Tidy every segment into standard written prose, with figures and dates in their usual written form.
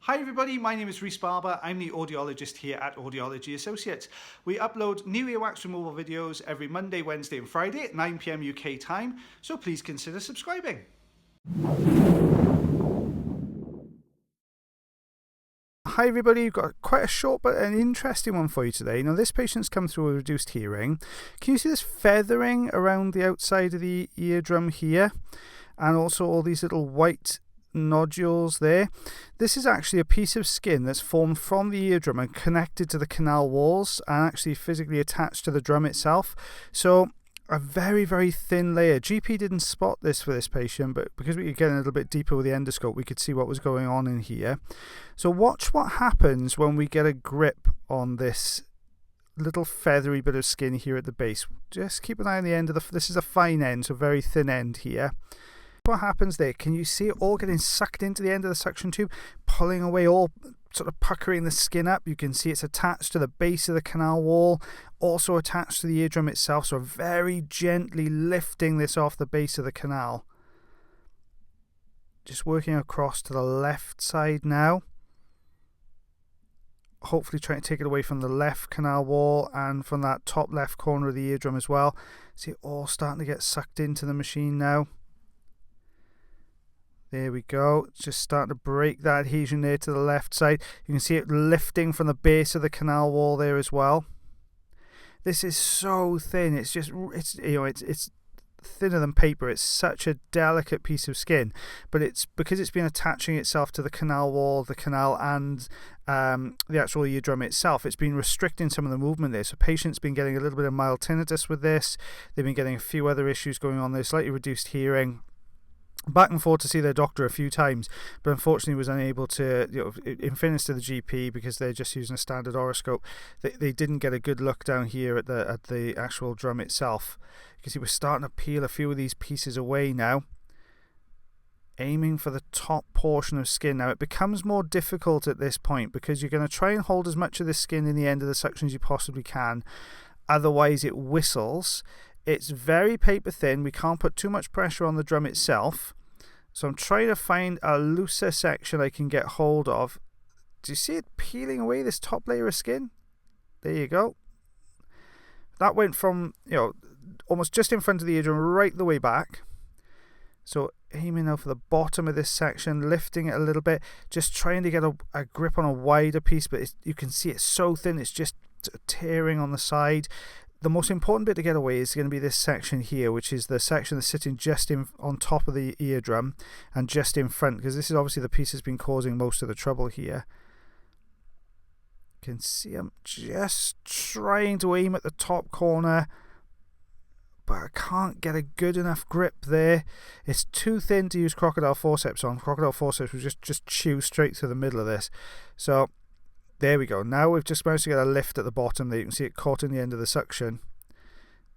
Hi everybody, my name is Rhys Barber. I'm the audiologist here at Audiology Associates. We upload new earwax removal videos every Monday, Wednesday and Friday at 9 PM UK time, so please consider subscribing. Hi everybody, we've got quite a short but an interesting one for you today. Now this patient's come through with reduced hearing. Can you see this feathering around the outside of the eardrum here? And also all these little white nodules there. This is actually a piece of skin that's formed from the eardrum and connected to the canal walls and actually physically attached to the drum itself. So a very, very thin layer. GP didn't spot this for this patient, but because we could get a little bit deeper with the endoscope, we could see what was going on in here. So watch what happens when we get a grip on this little feathery bit of skin here at the base. Just keep an eye on the end of this is a fine end, so very thin end here. What happens there? Can you see it all getting sucked into the end of the suction tube, pulling away, all sort of puckering the skin up? You can see it's attached to the base of the canal wall, also attached to the eardrum itself, so very gently lifting this off the base of the canal. Just working across to the left side now. Hopefully trying to take it away from the left canal wall and from that top left corner of the eardrum as well. See it all starting to get sucked into the machine now. There we go, it's just starting to break that adhesion there to the left side. You can see it lifting from the base of the canal wall there as well. This is so thin, it's thinner than paper. It's such a delicate piece of skin, but it's because it's been attaching itself to the canal wall, the canal, and the actual eardrum itself. It's been restricting some of the movement there. So patients been getting a little bit of mild tinnitus with this. They've been getting a few other issues going on there, slightly reduced hearing. Back and forth to see their doctor a few times, but unfortunately was unable to, in fairness to the GP, because they're just using a standard oroscope, they didn't get a good look down here at the actual drum itself. You can see we're starting to peel a few of these pieces away now, aiming for the top portion of skin. Now it becomes more difficult at this point because you're going to try and hold as much of the skin in the end of the suction as you possibly can, otherwise it whistles. It's very paper thin, we can't put too much pressure on the drum itself, so I'm trying to find a looser section I can get hold of. Do you see it peeling away this top layer of skin? There you go. That went from, almost just in front of the eardrum right the way back. So aiming now for the bottom of this section, lifting it a little bit, just trying to get a grip on a wider piece, but you can see it's so thin, it's just tearing on the side. The most important bit to get away is going to be this section here, which is the section that's sitting just on top of the eardrum and just in front, because this is obviously the piece that's been causing most of the trouble here. You can see I'm just trying to aim at the top corner, but I can't get a good enough grip there. It's too thin to use crocodile forceps on. Crocodile forceps will just chew straight through the middle of this. So there we go. Now we've just managed to get a lift at the bottom there. You can see it caught in the end of the suction.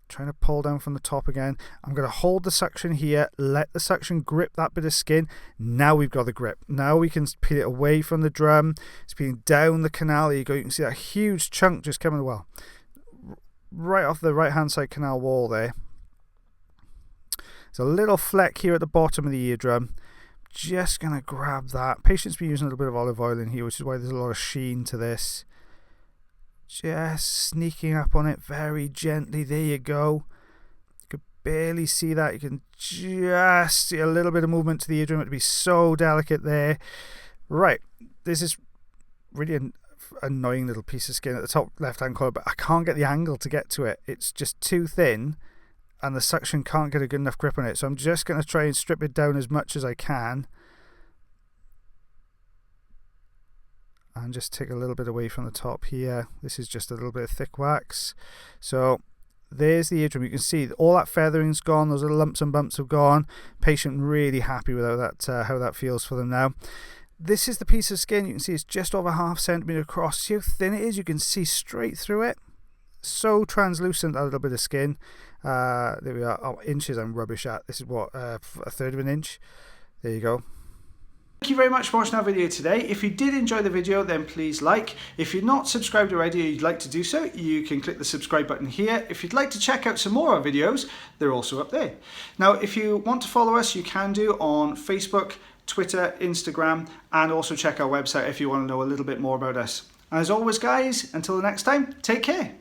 Trying to pull down from the top again. I'm going to hold the suction here, let the suction grip that bit of skin. Now we've got the grip. Now we can peel it away from the drum. It's peeling down the canal. There you go. You can see that huge chunk just coming, well, right off the right hand side canal wall there. There's a little fleck here at the bottom of the eardrum. Just going to grab that. Patient's been using a little bit of olive oil in here, which is why there's a lot of sheen to this. Just sneaking up on it very gently. There you go. You could barely see that. You can just see a little bit of movement to the eardrum. It'd be so delicate there. Right. This is really an annoying little piece of skin at the top left-hand corner, but I can't get the angle to get to it. It's just too thin, and the suction can't get a good enough grip on it. So I'm just going to try and strip it down as much as I can. And just take a little bit away from the top here. This is just a little bit of thick wax. So there's the eardrum. You can see all that feathering's gone. Those little lumps and bumps have gone. Patient really happy with how that feels for them now. This is the piece of skin. You can see it's just over ½ centimetre across. See how thin it is? You can see straight through it. So translucent, that little bit of skin. There we are. Oh, inches I'm rubbish at. This is what, a third of an inch. There you go. Thank you very much for watching our video today. If you did enjoy the video, then please like. If you're not subscribed already or you'd like to do so, you can click the subscribe button here. If you'd like to check out some more of our videos, they're also up there. Now, if you want to follow us, you can do on Facebook, Twitter, Instagram, and also check our website if you want to know a little bit more about us. As always, guys, until the next time, take care.